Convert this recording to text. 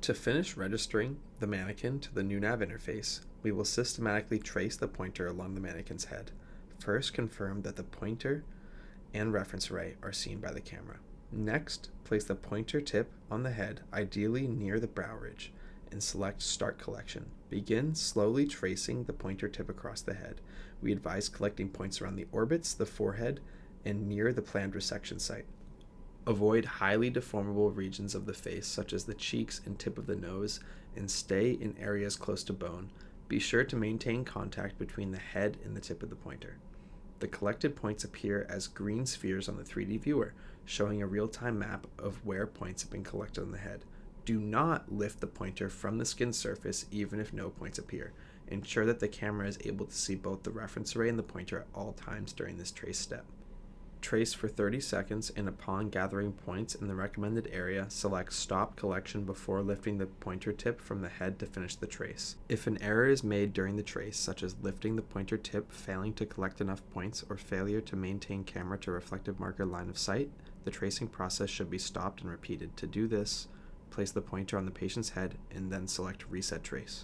To finish registering the mannequin to the NousNav interface, we will systematically trace the pointer along the mannequin's head. First, confirm that the pointer and reference array are seen by the camera. Next, place the pointer tip on the head, ideally near the brow ridge, and select Start Collection. Begin slowly tracing the pointer tip across the head. We advise collecting points around the orbits, the forehead, and near the planned resection site. Avoid highly deformable regions of the face, such as the cheeks and tip of the nose, and stay in areas close to bone. Be sure to maintain contact between the head and the tip of the pointer. The collected points appear as green spheres on the 3D viewer, showing a real-time map of where points have been collected on the head. Do not lift the pointer from the skin surface even if no points appear. Ensure that the camera is able to see both the reference array and the pointer at all times during this trace step. Trace for 30 seconds, and upon gathering points in the recommended area, select Stop Collection before lifting the pointer tip from the head to finish the trace. If an error is made during the trace, such as lifting the pointer tip, failing to collect enough points, or failure to maintain camera to reflective marker line of sight, the tracing process should be stopped and repeated. To do this, place the pointer on the patient's head and then select Reset Trace.